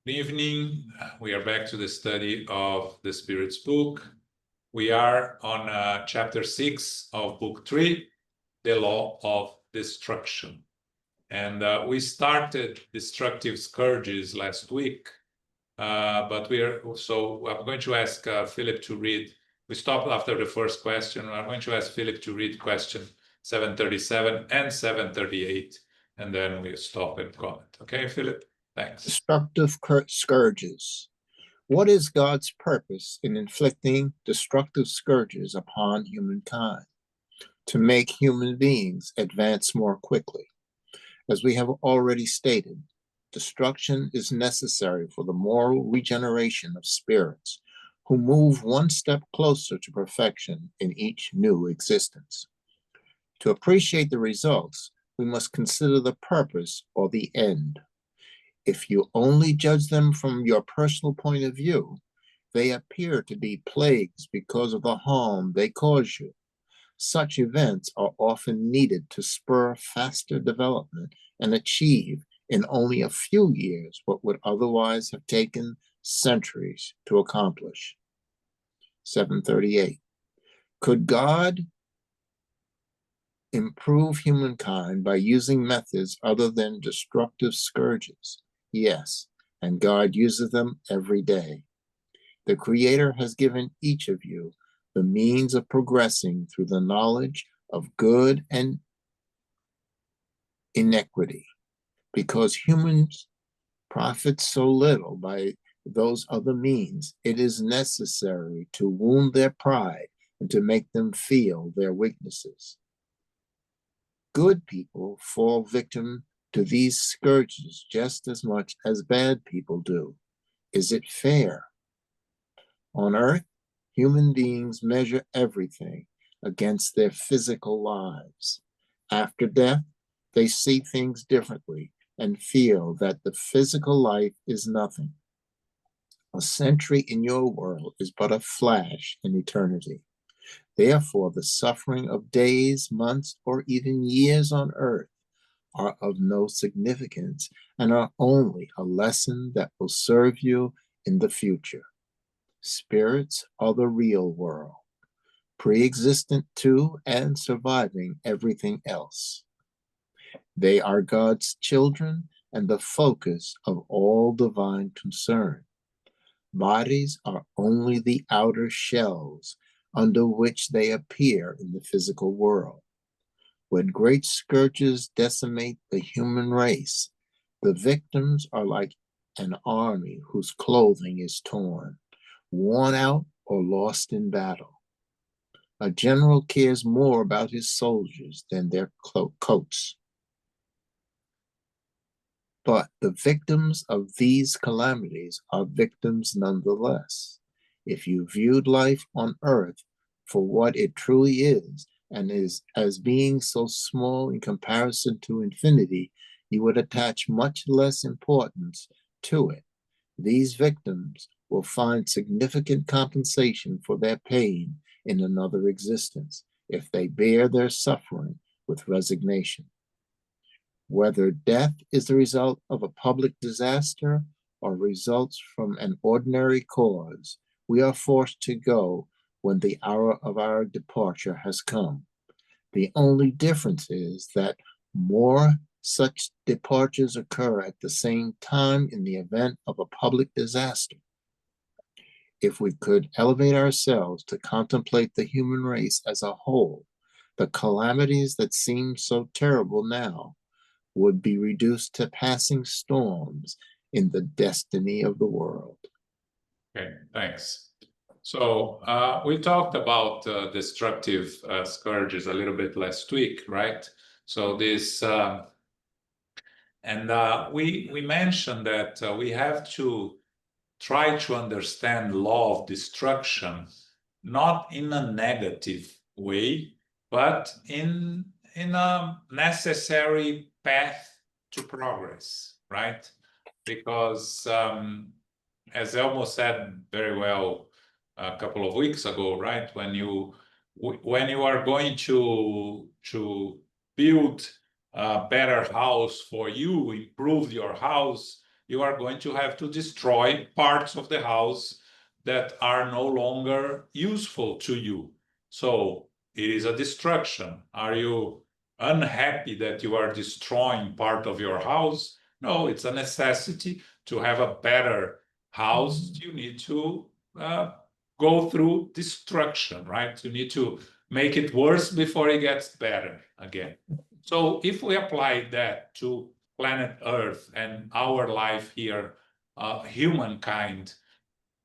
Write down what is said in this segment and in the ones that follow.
Good evening. We are back to the study of the Spirit's book. We are on chapter 6 of book 3, the law of destruction. And we started destructive scourges last week, but I'm going to ask Philip to read. We stopped after the first question. I'm going to ask Philip to read question 737 and 738, and then we stop and comment. Okay, Philip? Thanks. Destructive scourges. What is God's purpose in inflicting destructive scourges upon humankind? To make human beings advance more quickly. As we have already stated, destruction is necessary for the moral regeneration of spirits who move one step closer to perfection in each new existence. To appreciate the results, we must consider the purpose or the end. If you only judge them from your personal point of view, they appear to be plagues because of the harm they cause you. Such events are often needed to spur faster development and achieve in only a few years what would otherwise have taken centuries to accomplish. 738. Could God improve humankind by using methods other than destructive scourges? Yes, and God uses them every day. The Creator has given each of you the means of progressing through the knowledge of good and inequity. Because humans profit so little by those other means, it is necessary to wound their pride and to make them feel their weaknesses. Good people fall victim to these scourges just as much as bad people do. Is it fair? On earth, human beings measure everything against their physical lives. After death, they see things differently and feel that the physical life is nothing. A century in your world is but a flash in eternity. Therefore, the suffering of days, months, or even years on earth are of no significance and are only a lesson that will serve you in the future. Spirits are the real world, pre-existent to and surviving everything else. They are God's children and the focus of all divine concern. Bodies are only the outer shells under which they appear in the physical world. When great scourges decimate the human race, the victims are like an army whose clothing is torn, worn out, or lost in battle. A general cares more about his soldiers than their coats. But the victims of these calamities are victims nonetheless. If you viewed life on earth for what it truly is, and is as being so small in comparison to infinity, you would attach much less importance to it. These victims will find significant compensation for their pain in another existence if they bear their suffering with resignation. Whether death is the result of a public disaster or results from an ordinary cause, we are forced to go when the hour of our departure has come. The only difference is that more such departures occur at the same time in the event of a public disaster. If we could elevate ourselves to contemplate the human race as a whole, the calamities that seem so terrible now would be reduced to passing storms in the destiny of the world. Okay, thanks. So we talked about destructive scourges a little bit last week, right? So this, we mentioned that we have to try to understand law of destruction, not in a negative way, but in a necessary path to progress, right? Because as Elmo said very well a couple of weeks ago, right? When you are going to build a better house for you, improve your house, you are going to have to destroy parts of the house that are no longer useful to you. So it is a destruction. Are you unhappy that you are destroying part of your house? No, it's a necessity. To have a better house, you need to go through destruction, right? You need to make it worse before it gets better again. So if we apply that to planet Earth and our life here, humankind,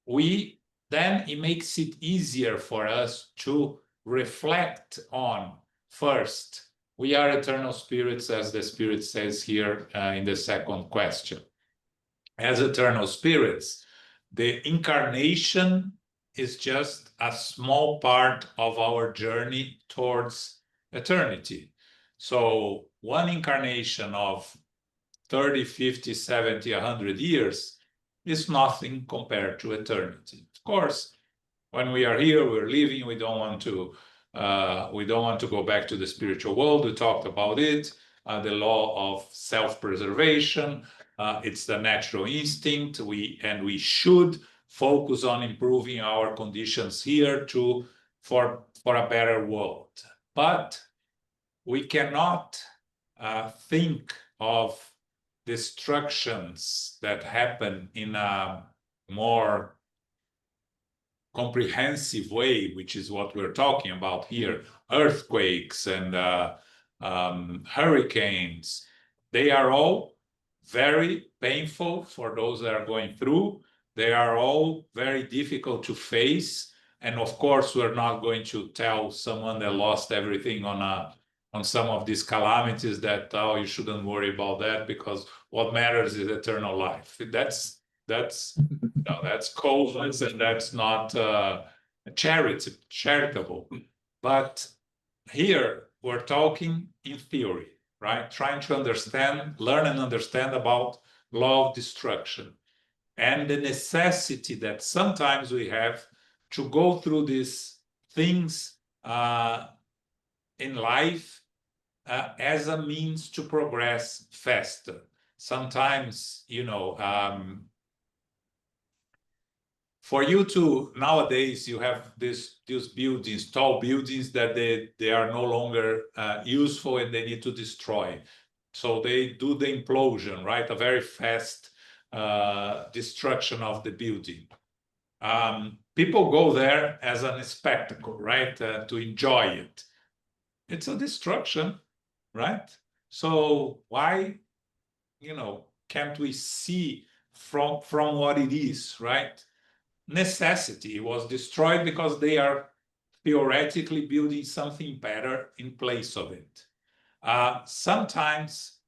then it makes it easier for us to reflect on, first, we are eternal spirits, as the Spirit says here in the second question. As eternal spirits, the incarnation is just a small part of our journey towards eternity. So one incarnation of 30, 50, 70, 100 years is nothing compared to eternity. Of course, when we are here, we're living, we don't want to go back to the spiritual world. We talked about it, the law of self-preservation. It's the natural instinct. We should focus on improving our conditions here for a better world. But we cannot think of destructions that happen in a more comprehensive way, which is what we're talking about here. Earthquakes and hurricanes, they are all very painful for those that are going through. They are all very difficult to face. And of course, we're not going to tell someone that lost everything on some of these calamities that, oh, you shouldn't worry about that because what matters is eternal life. That's coldness, and that's not charitable. But here we're talking in theory, right? Trying to learn and understand about law of destruction and the necessity that sometimes we have to go through these things in life as a means to progress faster. Sometimes, for you to, nowadays, you have these buildings, tall buildings that they are no longer useful and they need to destroy. So they do the implosion, right? A very fast destruction of the building. People go there as a spectacle, right? To enjoy it. It's a destruction, right? So why, can't we see from what it is, right? Necessity was destroyed because they are theoretically building something better in place of it. Sometimes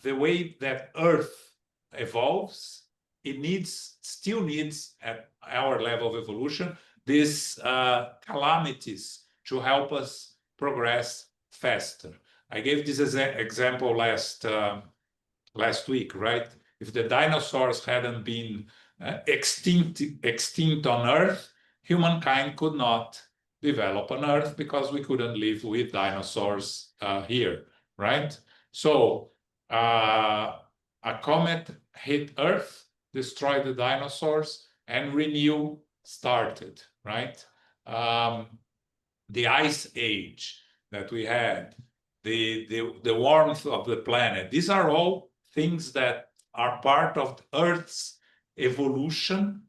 the way that Earth evolves, it still needs at our level of evolution these calamities to help us progress faster. I gave this example last week, right? If the dinosaurs hadn't been extinct on Earth, humankind could not develop on Earth because we couldn't live with dinosaurs here, right? So a comet hit Earth, destroyed the dinosaurs, and renewal started, right? The ice age that we had, the warmth of the planet, these are all things that are part of Earth's evolution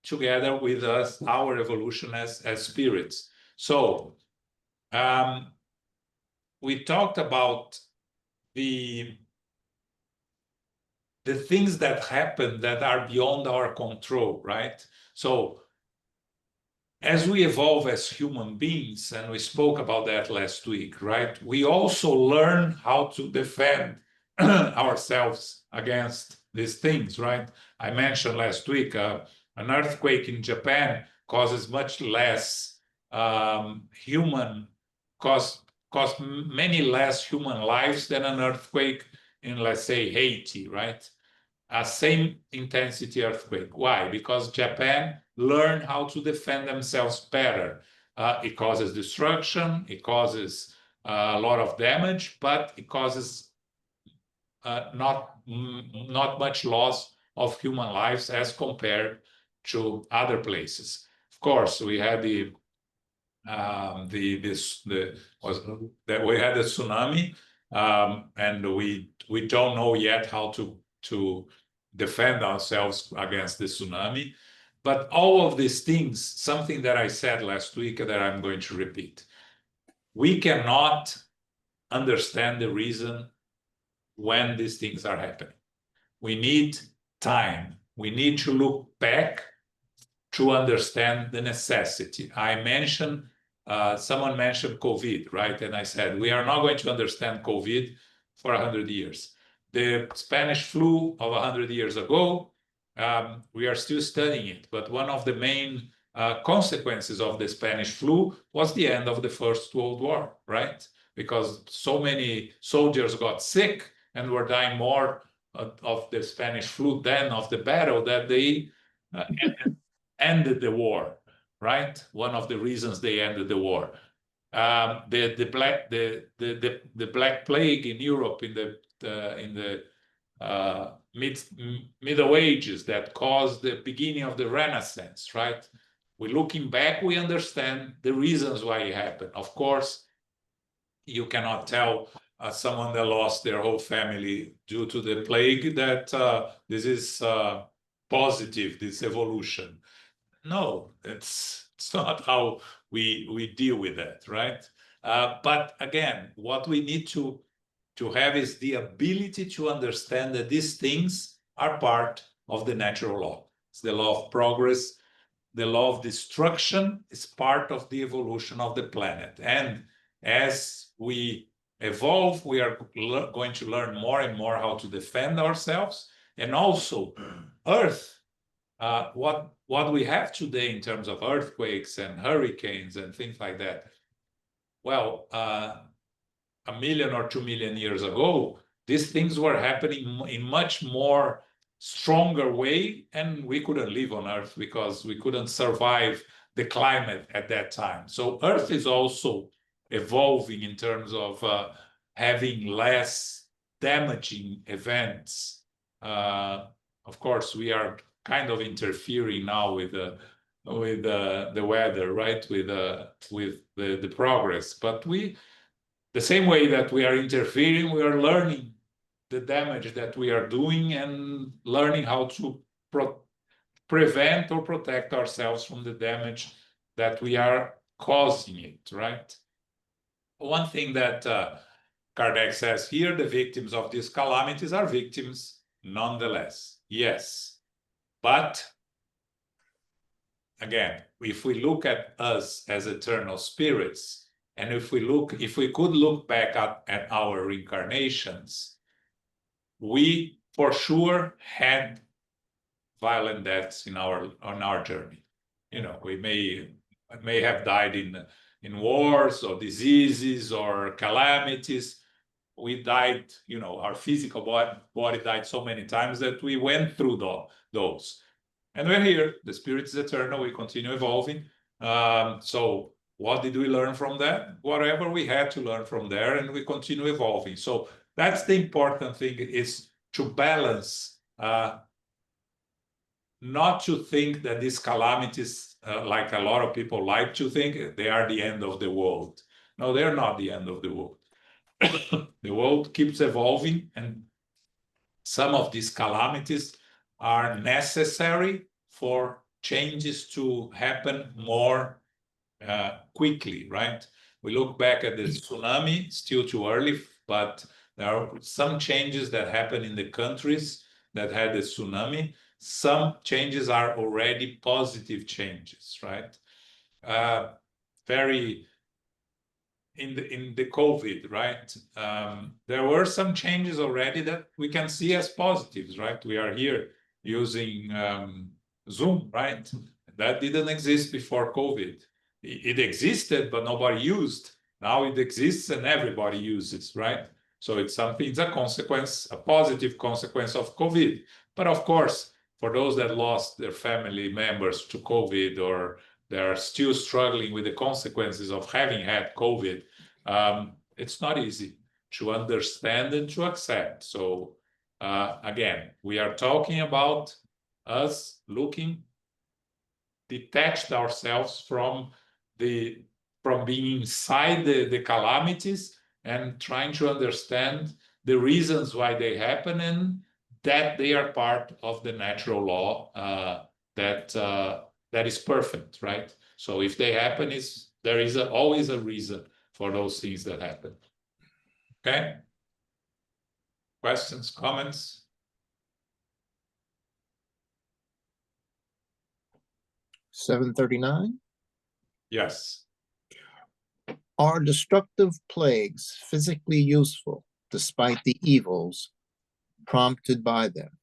together with us, our evolution as spirits. So we talked about the things that happen that are beyond our control, right? So as we evolve as human beings, and we spoke about that last week, right? We also learn how to defend ourselves against these things, right? I mentioned last week, an earthquake in Japan causes much less cost many less human lives than an earthquake in, let's say, Haiti, right? A same intensity earthquake. Why? Because Japan learned how to defend themselves better. It causes destruction, it causes a lot of damage, but it causes not not much loss of human lives as compared to other places. Of course, we had we had a tsunami, and we don't know yet how to defend ourselves against the tsunami. But all of these things, something that I said last week that I'm going to repeat, we cannot understand the reason when these things are happening. We need time. We need to look back to understand the necessity. I mentioned, someone mentioned COVID, right? And I said, we are not going to understand COVID for 100 years. The Spanish flu of 100 years ago, we are still studying it. But one of the main consequences of the Spanish flu was the end of the First World War, right? Because so many soldiers got sick and were dying more of the Spanish flu than of the battle, that they ended the war, right? One of the reasons they ended the war. The Black Plague in Europe in the Middle Ages that caused the beginning of the Renaissance, right? We're looking back, we understand the reasons why it happened. Of course, you cannot tell someone that lost their whole family due to the plague that this is positive, this evolution. No, it's not how we deal with that, right? But again, what we need to have is the ability to understand that these things are part of the natural law. It's the law of progress. The law of destruction is part of the evolution of the planet. And as we evolve, we are going to learn more and more how to defend ourselves. And also, Earth, what we have today in terms of earthquakes and hurricanes and things like that, well, 1,000,000 or 2,000,000 years ago, these things were happening in much more stronger way, and we couldn't live on Earth because we couldn't survive the climate at that time. So Earth is also evolving in terms of having less damaging events. Of course, we are kind of interfering now with the weather, right? With the progress, but the same way that we are interfering, we are learning the damage that we are doing and learning how to prevent or protect ourselves from the damage that we are causing it, right? One thing that Kardec says here, the victims of these calamities are victims nonetheless. Yes, but again, if we look at us as eternal spirits, and if we could look back at our reincarnations, we for sure had violent deaths on our journey. You know, we may have died in wars or diseases or calamities. We died, you know, our physical body died so many times that we went through those. And we're here. The spirit is eternal. We continue evolving. So what did we learn from that? Whatever we had to learn from there, and we continue evolving. So that's the important thing, is to balance, not to think that these calamities, like a lot of people like to think, they are the end of the world. No, they're not the end of the world. The world keeps evolving, and some of these calamities are necessary for changes to happen more quickly, right? We look back at the tsunami, still too early, but there are some changes that happen in the countries that had the tsunami. Some changes are already positive changes, right? In the COVID, right? There were some changes already that we can see as positives, right? We are here using Zoom, right? That didn't exist before COVID. It existed, but nobody used. Now it exists and everybody uses, right? So it's a consequence, a positive consequence of COVID. But of course, for those that lost their family members to COVID, or they are still struggling with the consequences of having had COVID, it's not easy to understand and to accept. So Again, we are talking about us looking, detached ourselves from being inside the calamities and trying to understand the reasons why they happen, and that they are part of the natural law that is perfect, right? So if they happen, there is always a reason for those things that happen. Okay? Questions, comments? $739. Yes. Are destructive plagues physically useful despite the evils prompted by them?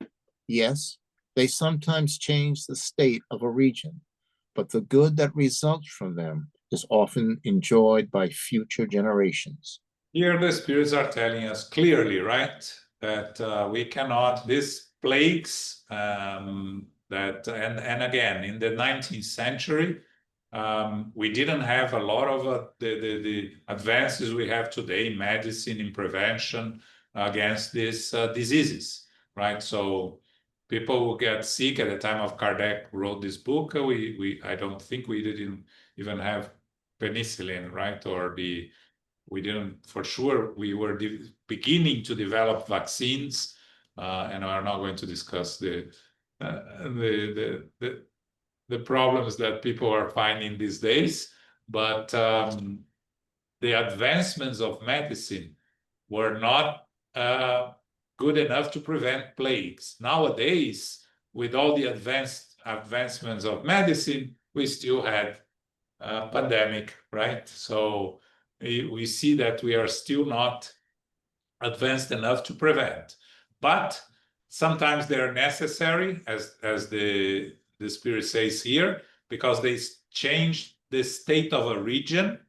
Yes, they sometimes change the state of a region, but the good that results from them is often enjoyed by future generations. Here the spirits are telling us clearly, right, that we cannot, these plagues and again, in the 19th century, we didn't have a lot of the advances we have today in medicine, in prevention against these diseases, right? So people who get sick at the time of Kardec wrote this book, I don't think we didn't even have penicillin, right? We didn't, for sure, we were beginning to develop vaccines, and we're not going to discuss the problems that people are finding these days. But the advancements of medicine were not good enough to prevent plagues. Nowadays, with all the advancements of medicine, we still had a pandemic, right? So we see that we are still not advanced enough to prevent. But sometimes they're necessary, as the Spirit says here, because they change the state of a region,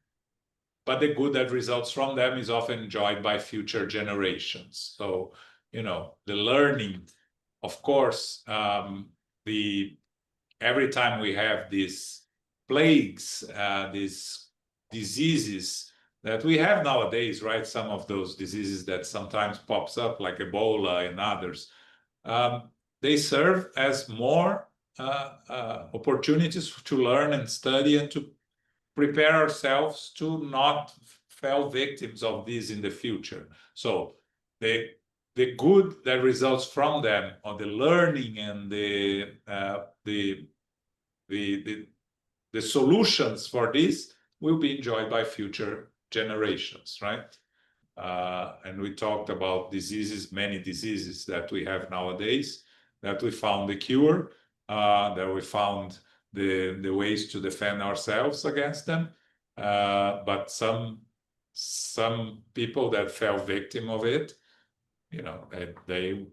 but the good that results from them is often enjoyed by future generations. So, the learning, of course, every time we have these plagues, these diseases that we have nowadays, right? Some of those diseases that sometimes pops up, like Ebola and others, they serve as more opportunities to learn and study and to prepare ourselves to not fall victims of these in the future. So the good that results from them, or the learning and the solutions for this, will be enjoyed by future generations, right? And we talked about diseases, many diseases that we have nowadays, that we found the cure, that we found the ways to defend ourselves against them. But some people that fell victim of it, they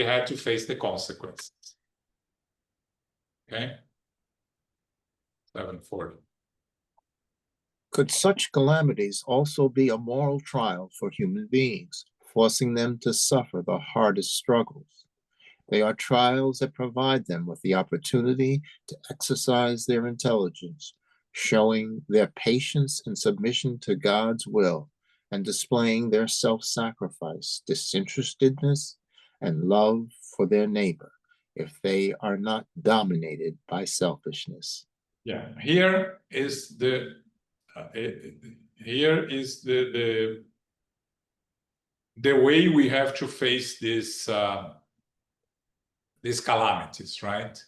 had to face the consequences. Okay. 740. Could such calamities also be a moral trial for human beings, forcing them to suffer the hardest struggles? They are trials that provide them with the opportunity to exercise their intelligence, showing their patience and submission to God's will, and displaying their self-sacrifice, disinterestedness, and love for their neighbor, if they are not dominated by selfishness. Yeah, here is the way we have to face these calamities, right?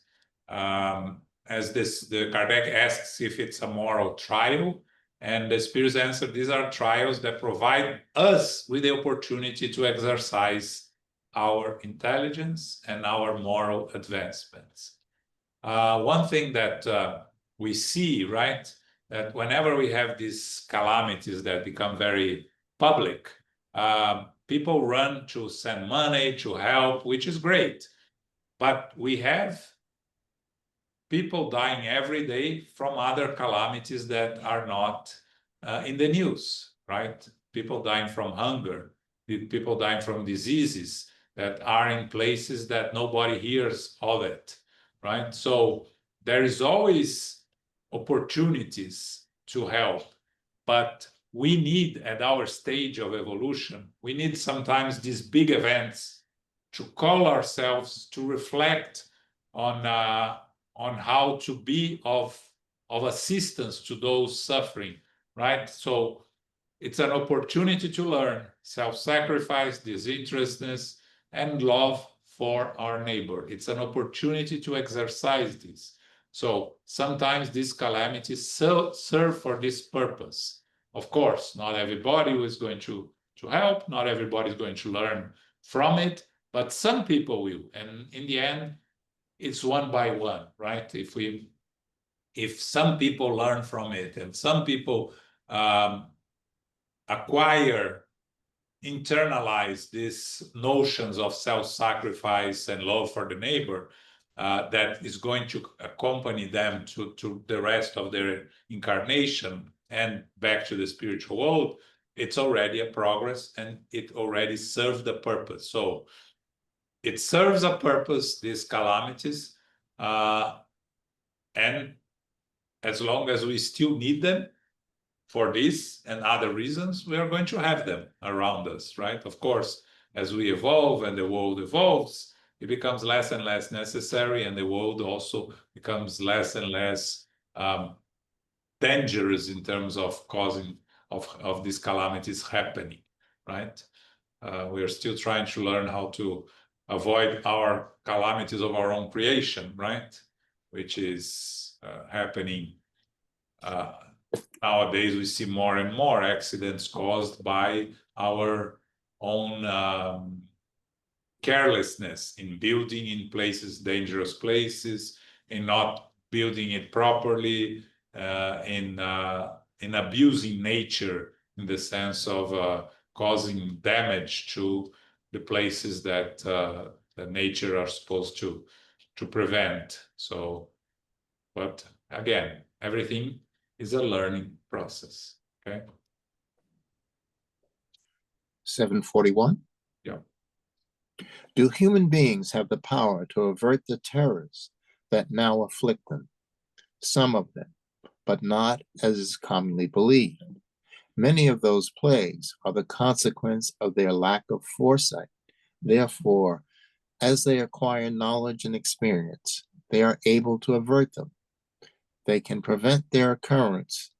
As the Kardec asks if it's a moral trial, and the Spirit's answer, these are trials that provide us with the opportunity to exercise our intelligence and our moral advancements. One thing that we see, right, that whenever we have these calamities that become very public, people run to send money, to help, which is great. But we have people dying every day from other calamities that are not in the news, right? People dying from hunger, people dying from diseases that are in places that nobody hears of it, right? So there is always opportunities to help, but we need at our stage of evolution, we need sometimes these big events to call ourselves to reflect on how to be of assistance to those suffering, right? So it's an opportunity to learn self-sacrifice, disinterestedness, and love for our neighbor. It's an opportunity to exercise this. So sometimes these calamities serve for this purpose. Of course, not everybody is going to help, not everybody is going to learn from it, but some people will. And in the end, it's one by one, right? If some people learn from it and some people acquire, internalize these notions of self-sacrifice and love for the neighbor, that is going to accompany them to the rest of their incarnation and back to the spiritual world, it's already a progress and it already serves the purpose. So it serves a purpose, these calamities, and as long as we still need them for this and other reasons, we are going to have them around us, right? Of course, as we evolve and the world evolves, it becomes less and less necessary, and the world also becomes less and less dangerous in terms of causing of these calamities happening, right? We are still trying to learn how to avoid our calamities of our own creation, right? Which is happening. Nowadays, we see more and more accidents caused by our own carelessness in building in places, dangerous places, in not building it properly, in abusing nature in the sense of causing damage to the places that nature are supposed to prevent. So, but again, everything is a learning process. Okay. 741. Yeah. Do human beings have the power to avert the terrors that now afflict them? Some of them, but not as is commonly believed. Many of those plagues are the consequence of their lack of foresight. Therefore, as they acquire knowledge and experience, they are able to avert them. They can prevent their occurrence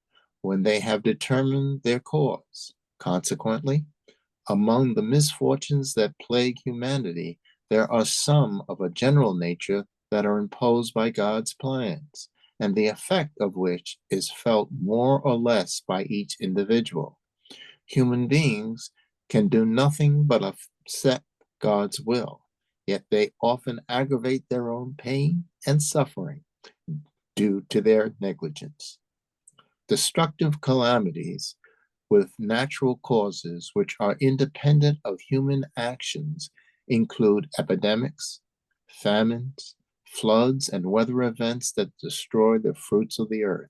when they have determined their cause. Consequently, among the misfortunes that plague humanity, there are some of a general nature that are imposed by God's plans, and the effect of which is felt more or less by each individual. Human beings can do nothing but upset God's will, yet they often aggravate their own pain and suffering due to their negligence. Destructive calamities with natural causes which are independent of human actions include epidemics, famines, floods, and weather events that destroy the fruits of the earth.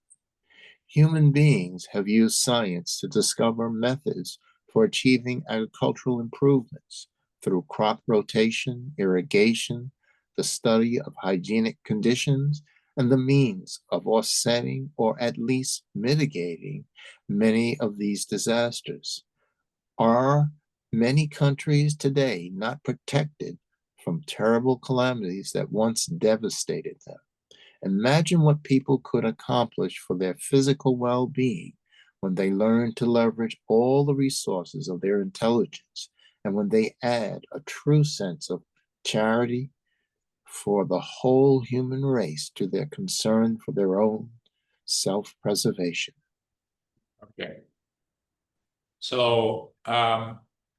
Human beings have used science to discover methods for achieving agricultural improvements through crop rotation, irrigation, the study of hygienic conditions, and the means of offsetting or at least mitigating many of these disasters. Are many countries today not protected from terrible calamities that once devastated them? Imagine what people could accomplish for their physical well-being when they learn to leverage all the resources of their intelligence and when they add a true sense of charity for the whole human race to their concern for their own self-preservation. Okay. So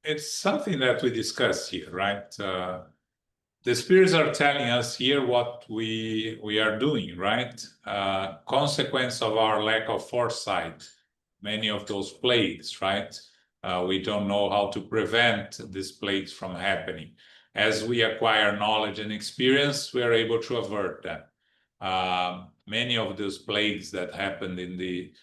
it's something that we discussed here, right? The spirits are telling us here what we are doing, right? Consequence of our lack of foresight, many of those plagues, right? We don't know how to prevent these plagues from happening. As we acquire knowledge and experience, we are able to avert them. Many of those plagues that happened in the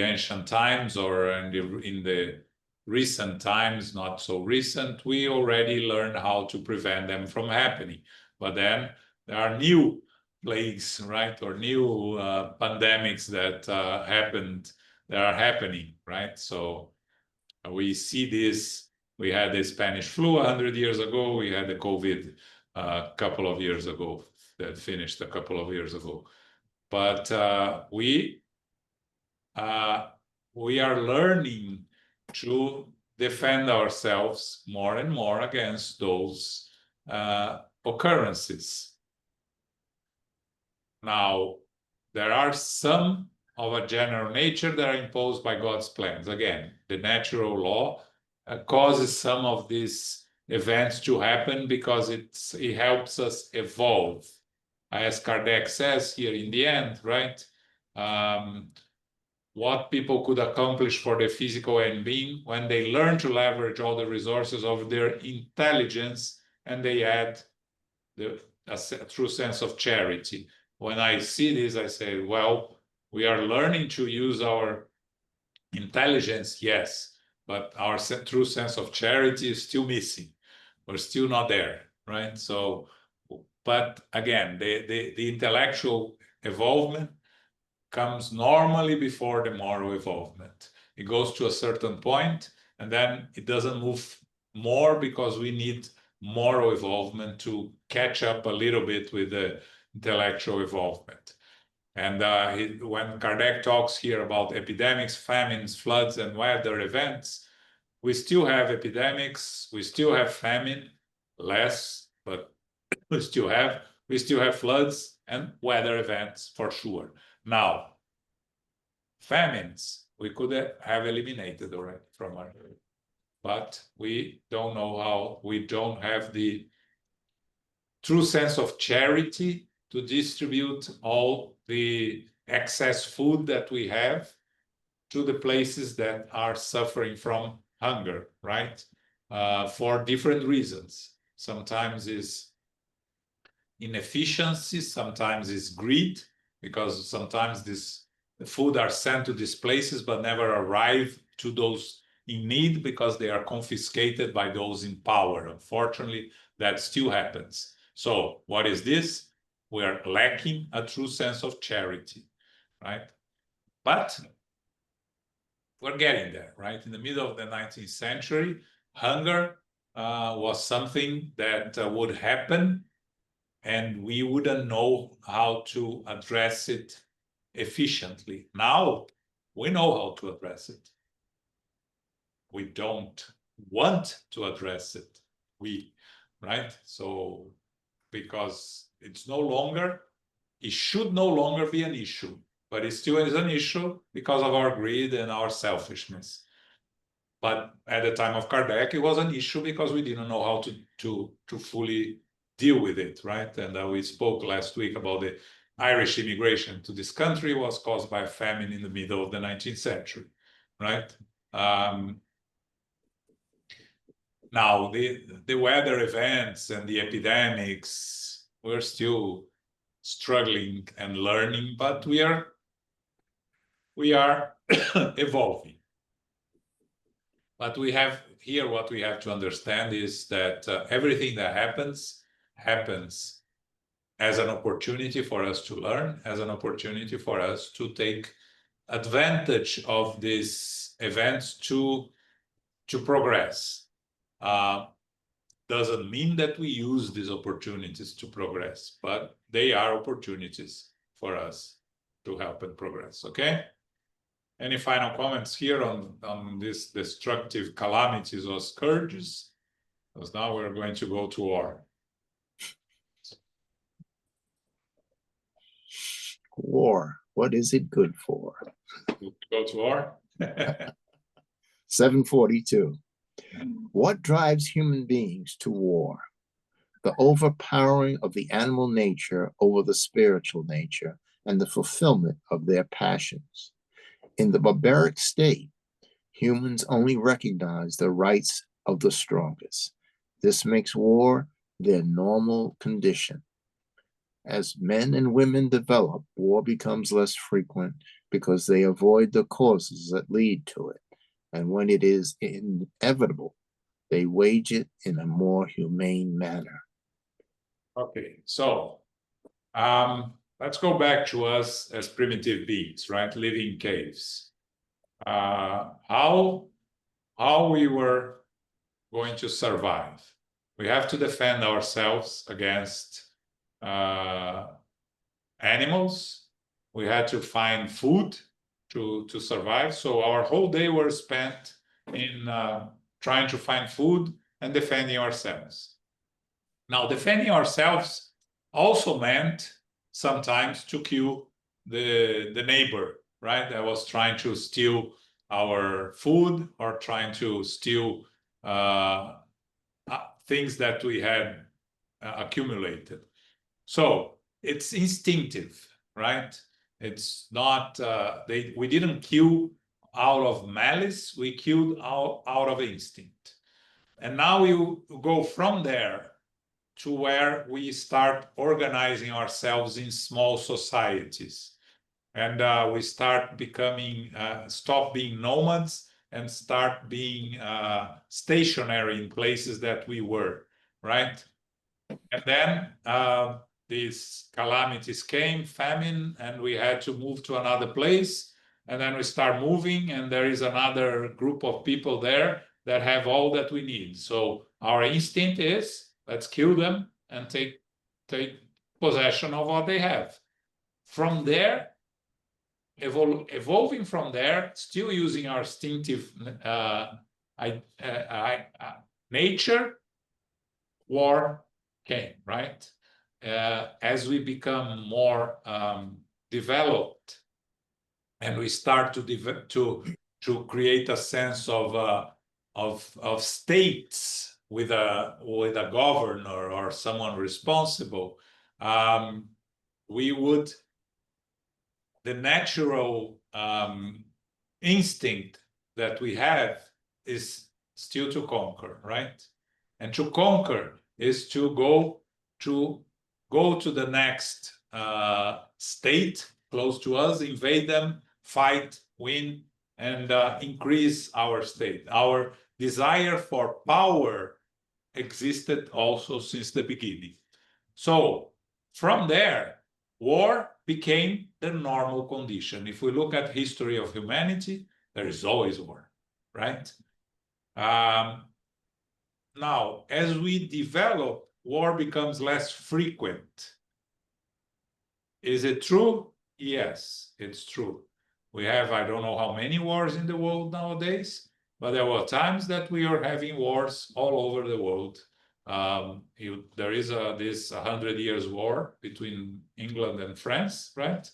ancient times or in the recent times, not so recent, we already learned how to prevent them from happening. But then there are new plagues, right, or new pandemics that happened that are happening, right? So we see this. We had the Spanish flu 100 years ago. We had the COVID a couple of years ago, that finished a couple of years ago. But we are learning to defend ourselves more and more against those occurrences. Now, there are some of a general nature that are imposed by God's plans. Again, the natural law causes some of these events to happen because it helps us evolve. As Kardec says here in the end, right? What people could accomplish for the physical well-being when they learn to leverage all the resources of their intelligence and they add a true sense of charity. When I see this, I say, well, we are learning to use our intelligence, yes, but our true sense of charity is still missing. We're still not there, right? So, but again, the intellectual evolvement comes normally before the moral evolvement. It goes to a certain point, and then it doesn't move more because we need moral evolvement to catch up a little bit with the intellectual evolvement. And when Kardec talks here about epidemics, famines, floods, and weather events, we still have epidemics, we still have famine, less, but we still have floods and weather events for sure. Now, famines we could have eliminated already from our, but we don't know how. We don't have the true sense of charity to distribute all the excess food that we have to the places that are suffering from hunger, right? For different reasons. Sometimes is inefficiency, sometimes is greed, because sometimes the food are sent to these places but never arrive to those in need because they are confiscated by those in power. Unfortunately, that still happens. So what is this? We are lacking a true sense of charity, right? But we're getting there, right? In the middle of the 19th century, hunger was something that would happen, and we wouldn't know how to address it efficiently. Now we know how to address it. We don't want to address it. Right? So, because it should no longer be an issue, but it still is an issue because of our greed and our selfishness. But at the time of Kardec, it was an issue because we didn't know how to fully deal with it, right? And we spoke last week about the Irish immigration to this country was caused by a famine in the middle of the 19th century, right? Now, the weather events and the epidemics, we're still struggling and learning, but we are evolving. But we have here, what we have to understand is that everything that happens as an opportunity for us to learn, as an opportunity for us to take advantage of these events to progress. Doesn't mean that we use these opportunities to progress, but they are opportunities for us to help and progress, okay? Any final comments here on this destructive calamities or scourges? Because now we're going to go to war. War, what is it good for? Go to war? 742. What drives human beings to war? The overpowering of the animal nature over the spiritual nature and the fulfillment of their passions. In the barbaric state, humans only recognize the rights of the strongest. This makes war their normal condition. As men and women develop, war becomes less frequent because they avoid the causes that lead to it. And when it is inevitable, they wage it in a more humane manner. Okay, so let's go back to us as primitive beings, right? Living in caves. how we were going to survive. We have to defend ourselves against animals. We had to find food to survive. So our whole day was spent in trying to find food and defending ourselves. Now, defending ourselves also meant sometimes to kill the neighbor, right? That was trying to steal our food or trying to steal things that we had accumulated. So it's instinctive, right? It's not, we didn't kill out of malice, we killed out of instinct. And now you go from there to where we start organizing ourselves in small societies. And we start becoming, stop being nomads and start being stationary in places that we were, right? And then these calamities came, famine, and we had to move to another place. And then we start moving, and there is another group of people there that have all that we need. So our instinct is, let's kill them and take possession of what they have. From there, evolving from there, still using our instinctive nature, war came, right? As we become more developed and we start to create a sense of states with a governor or someone responsible, the natural instinct that we have is still to conquer, right? And to conquer is to go to the next state close to us, invade them, fight, win, and increase our state. Our desire for power existed also since the beginning. So from there, war became the normal condition. If we look at history of humanity, there is always war, right? Now, as we develop, war becomes less frequent. Is it true? Yes, it's true. We have, I don't know how many wars in the world nowadays, but there were times that we are having wars all over the world. There is this 100 years war between England and France, right?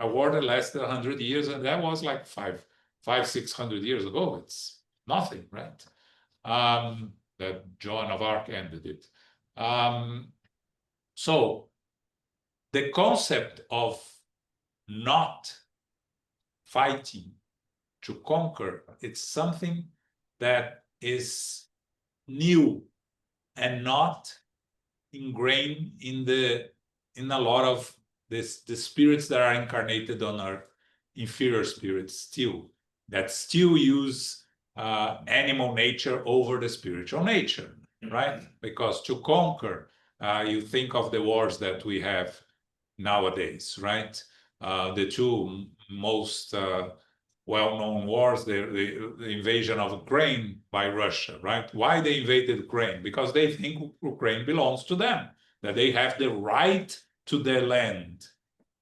A war that lasted 100 years, and that was like 600 years ago. It's nothing, right? That Joan of Arc ended it. So the concept of not fighting to conquer, it's something that is new and not ingrained in a lot of the spirits that are incarnated on our inferior spirits still, that still use animal nature over the spiritual nature, right? Because to conquer, you think of the wars that we have nowadays, right? The two most well-known wars, the invasion of Ukraine by Russia, right? Why they invaded Ukraine? Because they think Ukraine belongs to them, that they have the right to their land.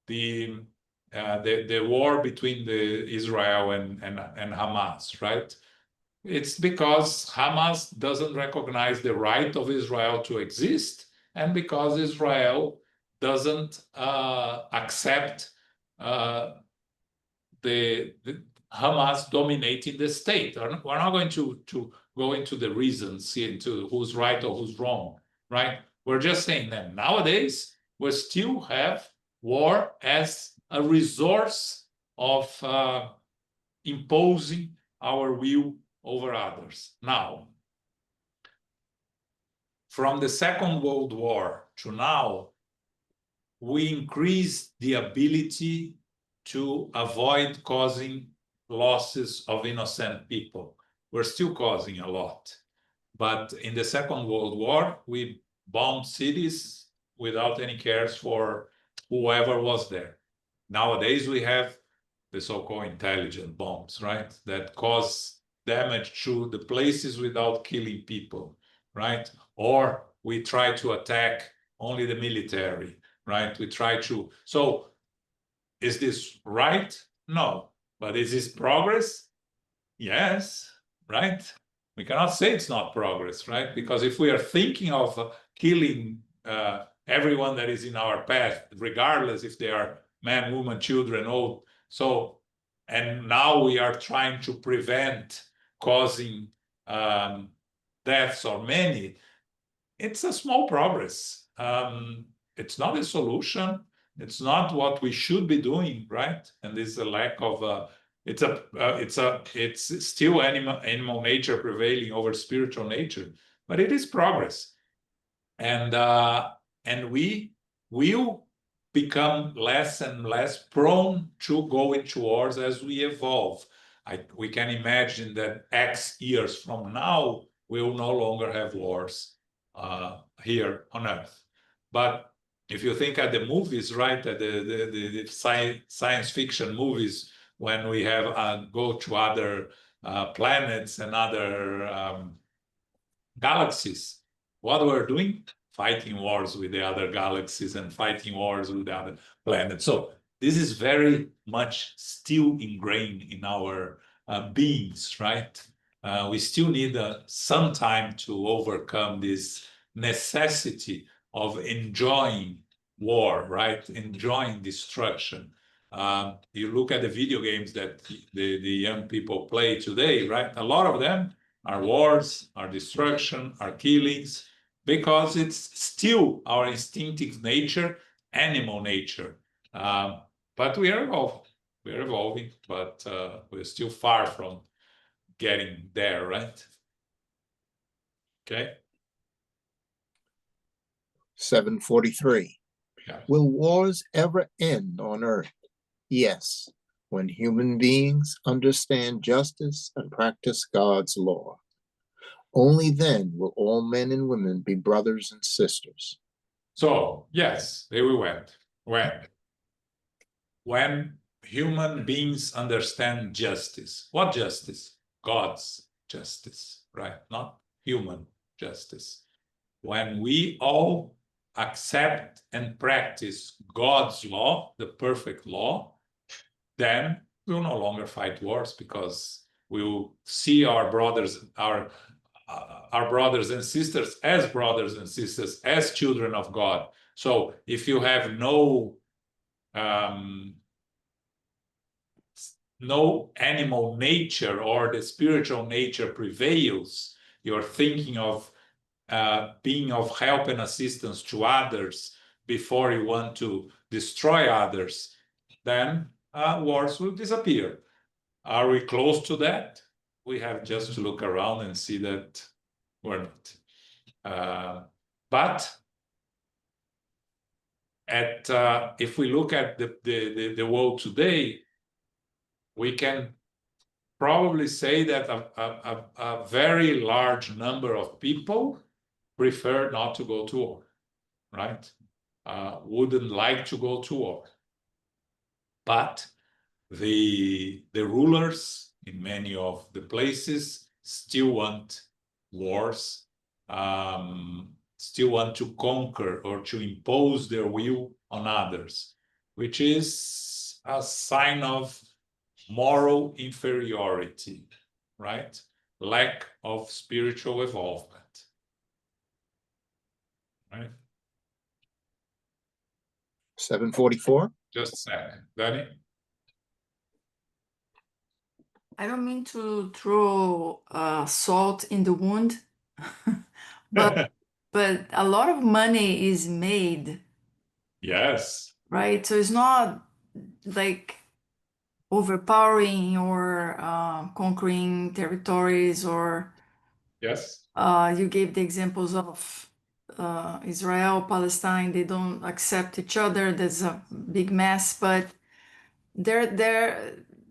The war between the Israel and Hamas, right? It's because Hamas doesn't recognize the right of Israel to exist, and because Israel doesn't accept the Hamas dominating the state. We're not going to go into the reasons, into who's right or who's wrong, right? We're just saying that nowadays we still have war as a resource of imposing our will over others. Now, from the Second World War to now, we increased the ability to avoid causing losses of innocent people. We're still causing a lot. But in the Second World War, we bombed cities without any cares for whoever was there. Nowadays, we have the so-called intelligent bombs, right? That cause damage to the places without killing people, right? Or we try to attack only the military, right? We try to. So is this right? No. But is this progress? Yes, right? We cannot say it's not progress, right? Because if we are thinking of killing everyone that is in our path, regardless if they are man, woman, children, old, so, and now we are trying to prevent causing deaths or many, it's a small progress. It's not a solution. It's not what we should be doing, right? And there's a lack of it's still animal nature prevailing over spiritual nature, but it is progress, and we will become less and less prone to go into wars as we evolve. We can imagine that X years from now we will no longer have wars here on Earth. But if you think at the movies, right, at the science fiction movies, when we have go to other planets and other galaxies, what we're doing? Fighting wars with the other galaxies and fighting wars with the other planets. So this is very much still ingrained in our beings, right? We still need some time to overcome this necessity of enjoying war, right? Enjoying destruction. You look at the video games that the young people play today, right? A lot of them are wars, are destruction, are killings, because it's still our instinctive nature, animal nature. But we are evolving. We're evolving, but we're still far from getting there, right? Okay. 743. Yeah. Will wars ever end on earth? Yes, when human beings understand justice and practice God's law. Only then will all men and women be brothers and sisters. So, yes, there we went. When human beings understand justice. What justice? God's justice, right? Not human justice. When we all accept and practice God's law, the perfect law, then we'll no longer fight wars, because we'll see our brothers and sisters as brothers and sisters, as children of God. So if you have no animal nature, or the spiritual nature prevails, you're thinking of being of help and assistance to others before you want to destroy others, then wars will disappear. Are we close to that? We have just to look around and see that we're not. But if we look at the world today, we can probably say that a very large number of people prefer not to go to war, right? Wouldn't like to go to war. But the rulers in many of the places still want wars, still want to conquer or to impose their will on others, which is a sign of moral inferiority, right? Lack of spiritual evolvement, right? 744. Just a second, Danny. I don't mean to throw salt in the wound, but a lot of money is made. Yes. Right? So it's not like overpowering or conquering territories, or Yes. You gave the examples of Israel, Palestine. They don't accept each other. There's a big mess, but there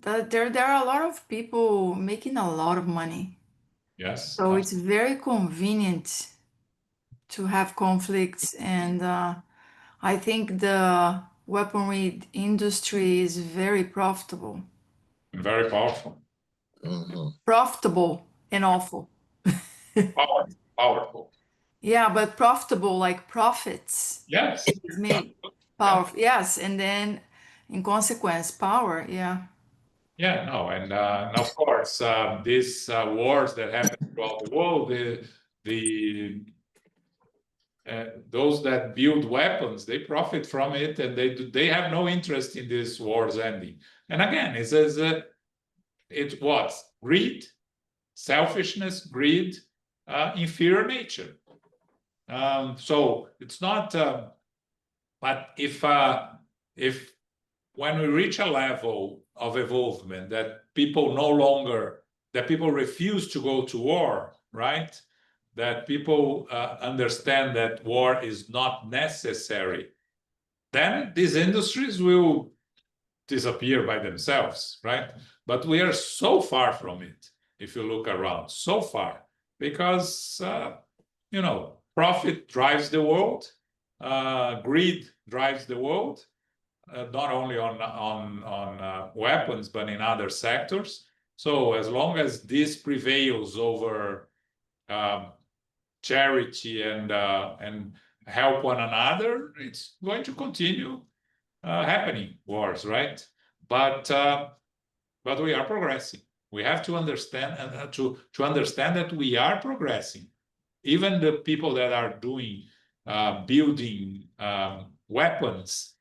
are a lot of people making a lot of money. Yes. So it's very convenient to have conflicts, and I think weaponry industry is very profitable. Very powerful. Profitable and awful. Powerful. Yeah, but profitable, like profits. Yes. Is made powerful. Yes, and then in consequence, power. Yeah. Yeah, no, and of course, these wars that happen throughout the world, the those that build weapons, they profit from it, and they have no interest in these wars ending. And again, it says it was greed, selfishness, greed, inferior nature. So it's not. But if when we reach a level of evolvement that people refuse to go to war, right? That people understand that war is not necessary, then these industries will disappear by themselves, right? But we are so far from it, if you look around, so far, because, profit drives the world, greed drives the world, not only on weapons, but in other sectors. So as long as this prevails over charity and help one another, it's going to continue happening wars, right? But we are progressing. We have to understand and to understand that we are progressing. Even the people that are doing building weapons,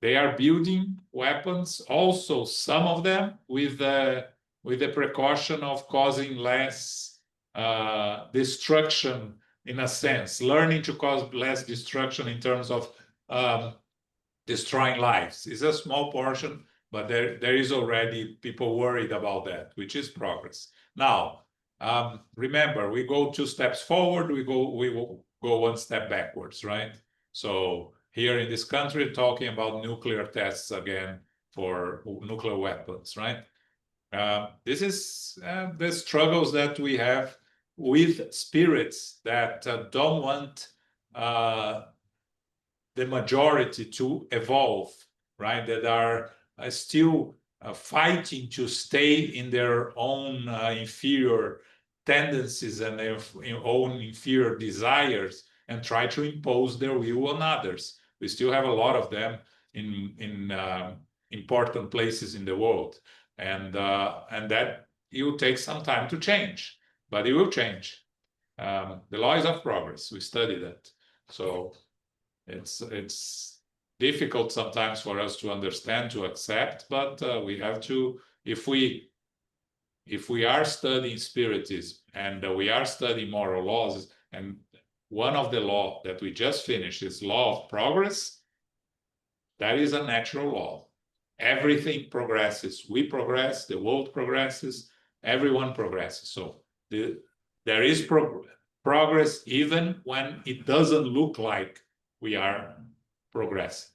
they are building weapons also, some of them with the precaution of causing less destruction, in a sense, learning to cause less destruction in terms of destroying lives. It's a small portion, but there is already people worried about that, which is progress. Now, remember, we go 2 steps forward, we will go 1 step backwards, right? So here in this country, talking about nuclear tests again for nuclear weapons, right? This is the struggles that we have with spirits that don't want the majority to evolve, right? That are still fighting to stay in their own inferior tendencies and their own inferior desires and try to impose their will on others. We still have a lot of them in important places in the world, and that it will take some time to change, but it will change. The laws of progress, we study that. So it's difficult sometimes for us to understand, to accept, but we have to, if we are studying spiritism and we are studying moral laws, and one of the law that we just finished is law of progress, that is a natural law. Everything progresses. We progress, the world progresses, everyone progresses. So there is progress even when it doesn't look like we are progressing.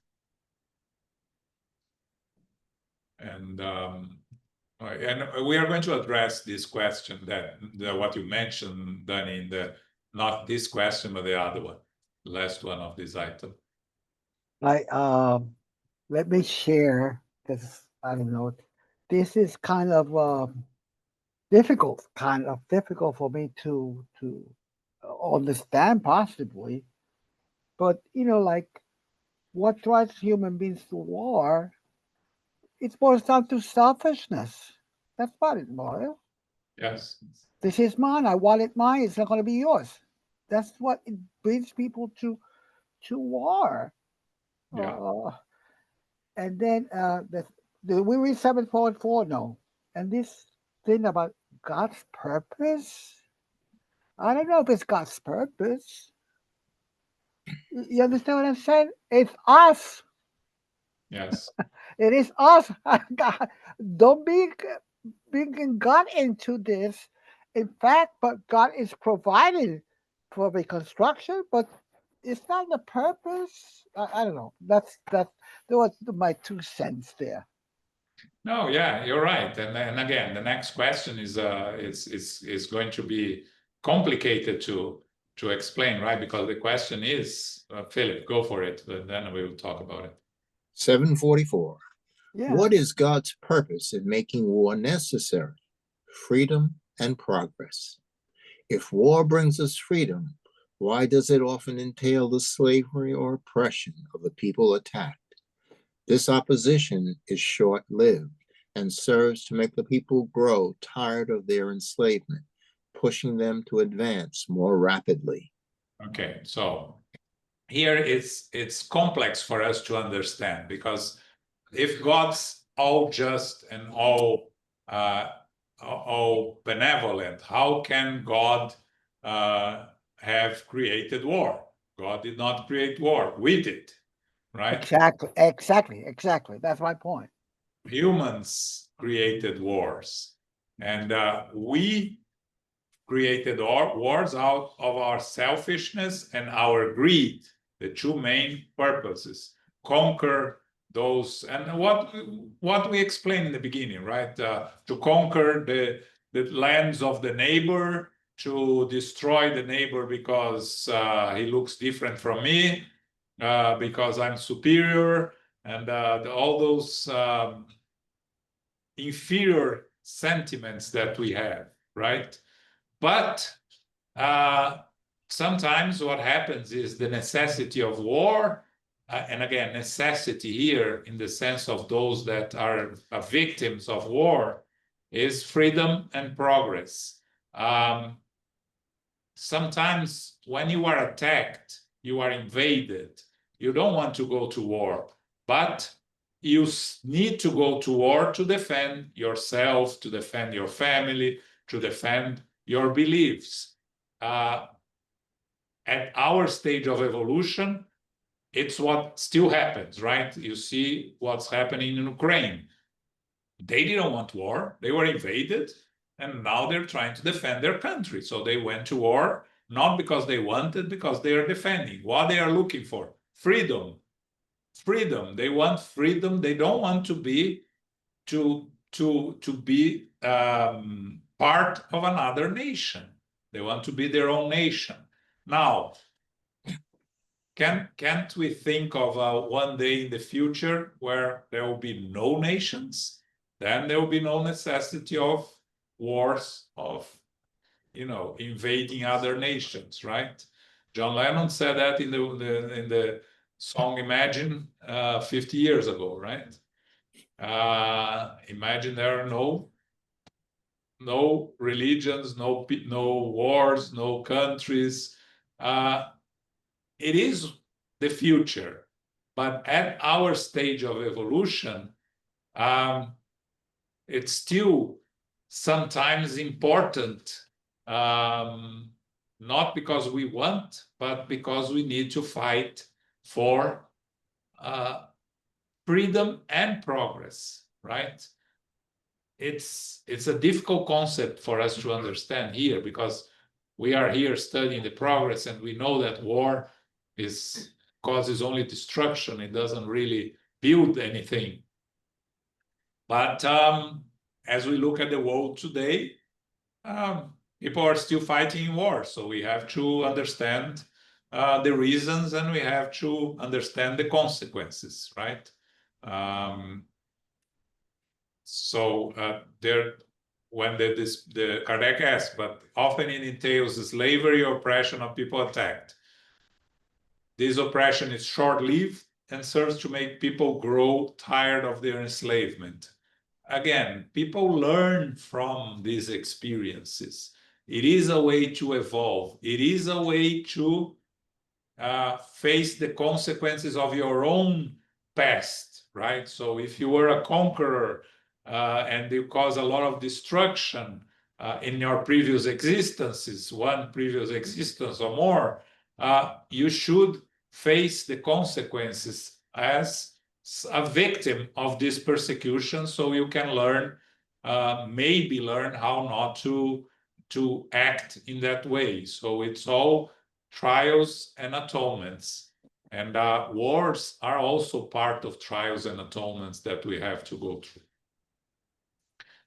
And we are going to address this question that what you mentioned, Danny, in the not this question but the other one, last one of this item. Let me share because I don't know. This is kind of difficult for me to understand possibly. But like what drives human beings to war? It boils down to selfishness. That's what it boils. Yes. This is mine. I want it mine. It's not going to be yours. That's what it brings people to war. Yeah. And then we read 7.4 no. And this thing about God's purpose, I don't know if it's God's purpose. You understand what I'm saying? It's us. Yes. It is us. God, don't be bringing God into this. In fact, but God is providing for the construction, but it's not the purpose. I don't know. That was my 2 cents there. No, yeah, you're right. And again, the next question is going to be complicated to explain, right? Because the question is, Philip, go for it, but then we will talk about it. 744. Yeah. What is God's purpose in making war necessary? Freedom and progress. If war brings us freedom, why does it often entail the slavery or oppression of the people attacked? This opposition is short-lived and serves to make the people grow tired of their enslavement, pushing them to advance more rapidly. Okay, so here it's complex for us to understand, because if God's all just and all benevolent, how can God have created war? God did not create war. We did, right? Exactly. That's my point. Humans created wars, and we created wars out of our selfishness and our greed, the two main purposes. Conquer those, and what we explained in the beginning, right? To conquer the lands of the neighbor, to destroy the neighbor because he looks different from me, because I'm superior, and all those inferior sentiments that we have, right? But sometimes what happens is the necessity of war, and again, necessity here in the sense of those that are victims of war, is freedom and progress. Sometimes when you are attacked, you are invaded, you don't want to go to war, but you need to go to war to defend yourself, to defend your family, to defend your beliefs. At our stage of evolution, it's what still happens, right? You see what's happening in Ukraine. They didn't want war, they were invaded, and now they're trying to defend their country. So they went to war, not because they wanted, because they are defending. What they are looking for? Freedom. Freedom. They want freedom. They don't want to be part of another nation. They want to be their own nation. Now, can't we think of one day in the future where there will be no nations? Then there will be no necessity of wars, of invading other nations, right? John Lennon said that in the song Imagine 50 years ago, right? Imagine there are no religions, no wars, no countries. It is the future, but at our stage of evolution, it's still sometimes important, not because we want, but because we need to fight for freedom and progress, right? It's a difficult concept for us to understand here, because we are here studying the progress, and we know that war causes only destruction. It doesn't really build anything. But as we look at the world today, people are still fighting in war. So we have to understand the reasons, and we have to understand the consequences, right? When the Kardec asked, but often it entails slavery or oppression of people attacked. This oppression is short-lived and serves to make people grow tired of their enslavement. Again, people learn from these experiences. It is a way to evolve. It is a way to face the consequences of your own past, right? So if you were a conqueror and you cause a lot of destruction in your previous existences, one previous existence or more, you should face the consequences as a victim of this persecution, so you can maybe learn how not to act in that way. So it's all trials and atonements. And wars are also part of trials and atonements that we have to go through.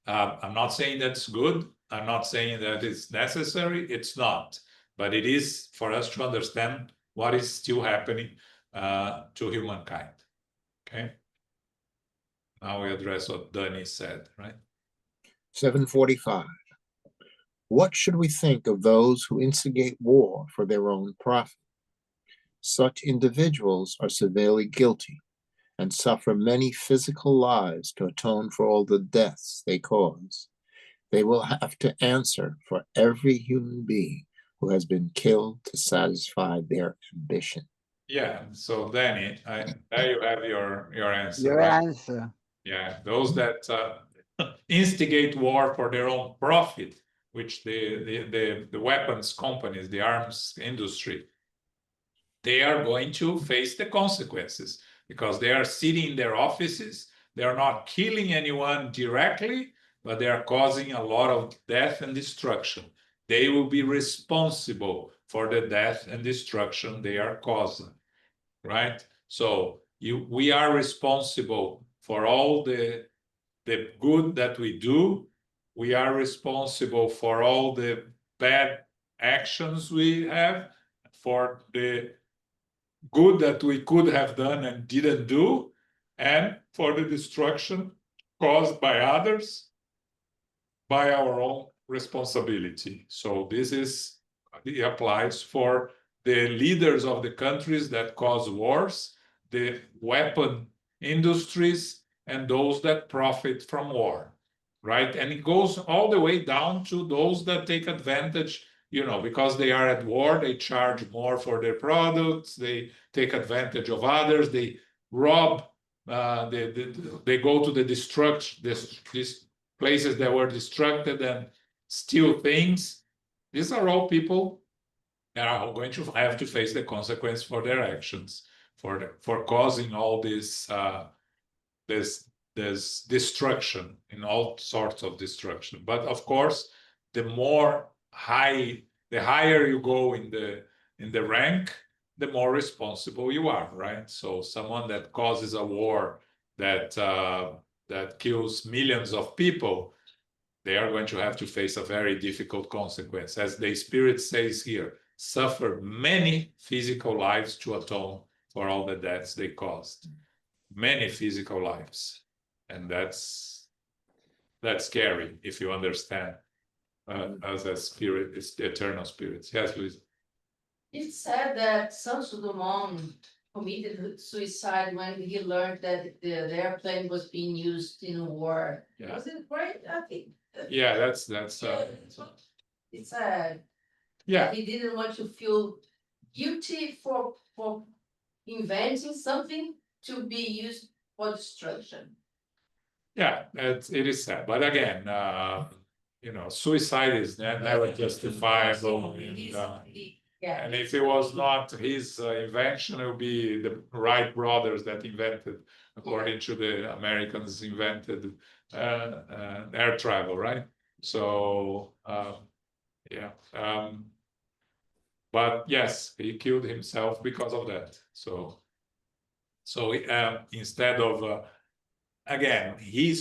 I'm not saying that's good. I'm not saying that it's necessary. It's not. But it is for us to understand what is still happening to humankind. Okay? Now we address what Danny said, right? 745. What should we think of those who instigate war for their own profit? Such individuals are severely guilty and suffer many physical lives to atone for all the deaths they cause. They will have to answer for every human being who has been killed to satisfy their ambition. Yeah, so Danny, there you have your answer, Your right? answer. Yeah, those that instigate war for their own profit, which the weapons companies, the arms industry, they are going to face the consequences because they are sitting in their offices. They are not killing anyone directly, but they are causing a lot of death and destruction. They will be responsible for the death and destruction they are causing, right? So we are responsible for all the good that we do. We are responsible for all the bad actions we have, for the good that we could have done and didn't do, and for the destruction caused by others by our own responsibility. So it applies for the leaders of the countries that cause wars, the weapon industries, and those that profit from war, right? And it goes all the way down to those that take advantage, because they are at war, they charge more for their products, they take advantage of others, they rob, they go to the destruction, this places that were destructed and steal things. These are all people that are going to have to face the consequence for their actions, for causing all this destruction, in all sorts of destruction. But of course, the higher you go in the rank, the more responsible you are, right? So someone that causes a war that kills millions of people, they are going to have to face a very difficult consequence. As the Spirit says here, suffer many physical lives to atone for all the deaths they caused. Many physical lives. And that's scary if you understand as a spirit, it's the eternal spirits. Yes, Luis. It said that Santos Dumont committed suicide when he learned that the airplane was being used in a war. Yeah. Was it right? I think. Yeah, that's It's sad. yeah. He didn't want to feel guilty for inventing something to be used for destruction. Yeah, it is sad. But again, suicide is never justifiable. Yeah. And if it was not his invention, it would be the Wright brothers that invented, according to the Americans, invented air travel, right? So, yeah. But yes, he killed himself because of that. So instead of again, he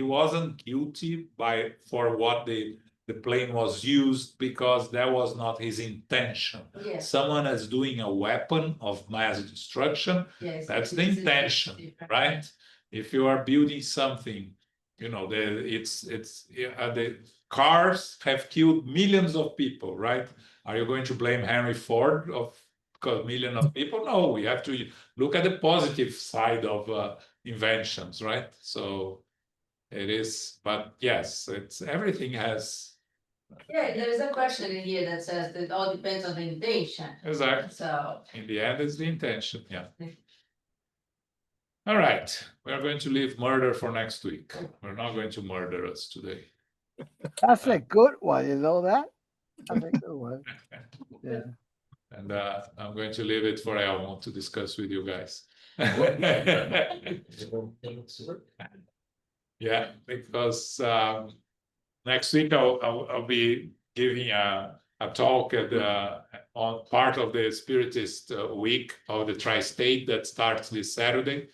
wasn't guilty for what the plane was used, because that was not his intention. Yes. Someone is doing a weapon of mass destruction. Yes. That's the intention, right? If you are building something, the cars have killed millions of people, right? Are you going to blame Henry Ford because millions of people? No, we have to look at the positive side of inventions, right? So it is, but yes, everything has. Yeah, there is a question in here that says that it all depends on the intention. Exactly. So. In the end, it's the intention. Yeah. All right. We are going to leave murder for next week. We're not going to murder us today. That's a good one. You know that? That's a good one. Yeah. And I'm going to leave it for Elmo to discuss with you guys. Yeah, because next week I'll be giving a talk on part of the Spiritist week of the Tri-State that starts this Saturday.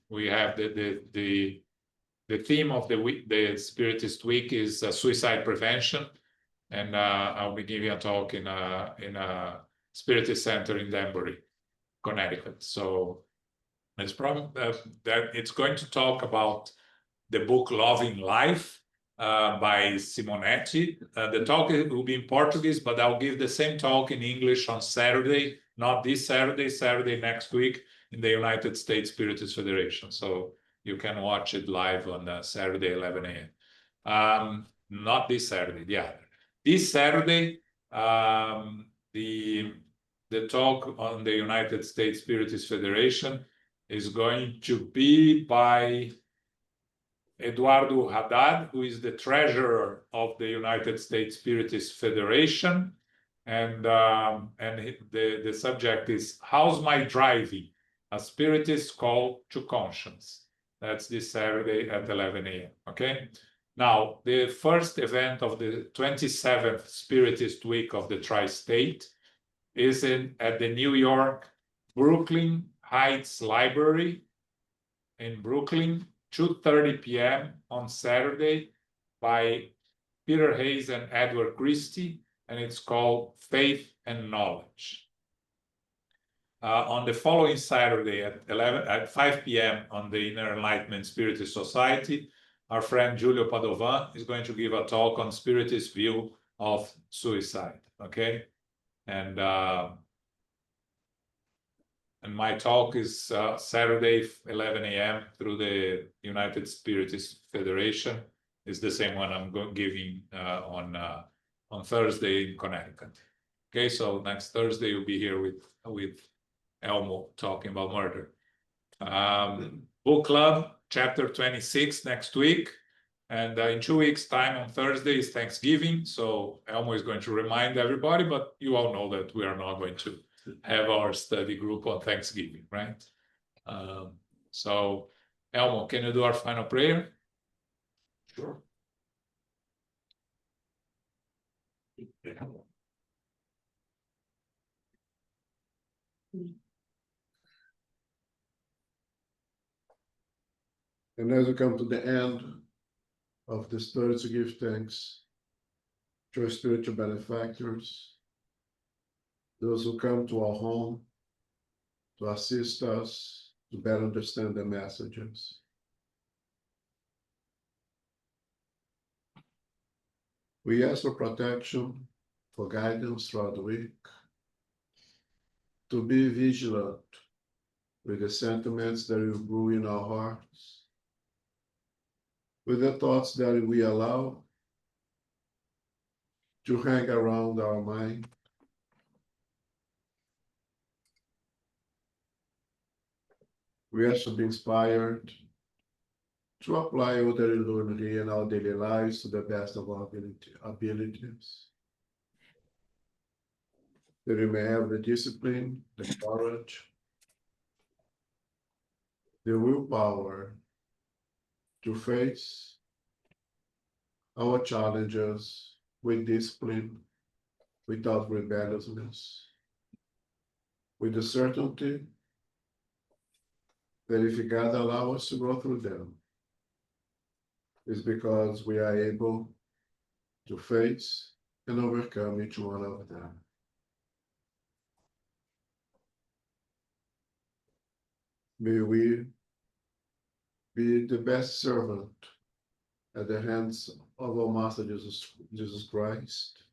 We have the theme of the week, the Spiritist week, is suicide prevention, and I'll be giving a talk in a Spiritist center in Danbury, Connecticut. So It's probably that it's going to talk about the book Loving Life by Simonetti. The talk will be in Portuguese, but I'll give the same talk in English on Saturday, not this Saturday, Saturday next week in the United States Spiritist Federation. So you can watch it live on Saturday, 11 a.m. Not this Saturday, the other. This Saturday, the talk on the United States Spiritist Federation is going to be by Eduardo Haddad, who is the treasurer of the United States Spiritist Federation. And the subject is How's My Driving? A Spiritist Call to Conscience. That's this Saturday at 11 a.m. Okay. Now, the first event of the 27th Spiritist Week of the Tri-State is at the New York Brooklyn Heights Library in Brooklyn, 2:30 p.m. on Saturday by Peter Hayes and Edward Christie, and it's called Faith and Knowledge. On the following Saturday at 5 p.m. on the Inner Enlightenment Spiritist Society, our friend Giulio Padovan is going to give a talk on Spiritist view of suicide, okay? And my talk is Saturday, 11 a.m. through the United Spiritist Federation. It's the same one I'm giving on Thursday in Connecticut. Okay, so next Thursday you'll be here with Elmo talking about murder. Book Club, chapter 26 next week. And in 2 weeks' time on Thursday is Thanksgiving. So Elmo is going to remind everybody, but you all know that we are not going to have our study group on Thanksgiving, right? So Elmo, can you do our final prayer? Sure. And as we come to the end of this study, to give thanks to our spiritual benefactors, those who come to our home to assist us to better understand the messages. We ask for protection, for guidance throughout the week, to be vigilant with the sentiments that will brew in our hearts, with the thoughts that we allow to hang around our mind. We ask to be inspired to apply what we learn here in our daily lives to the best of our abilities. That we may have the discipline, the courage, the willpower to face our challenges with discipline, without rebelliousness, with the certainty that if God allows us to go through them, it's because we are able to face and overcome each one of them. May we be the best servant at the hands of our Master Jesus Christ,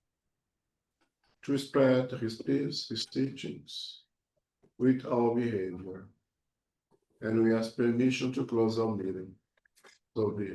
to spread his peace, his teachings, with our behavior. And we ask permission to close our meeting. So be it.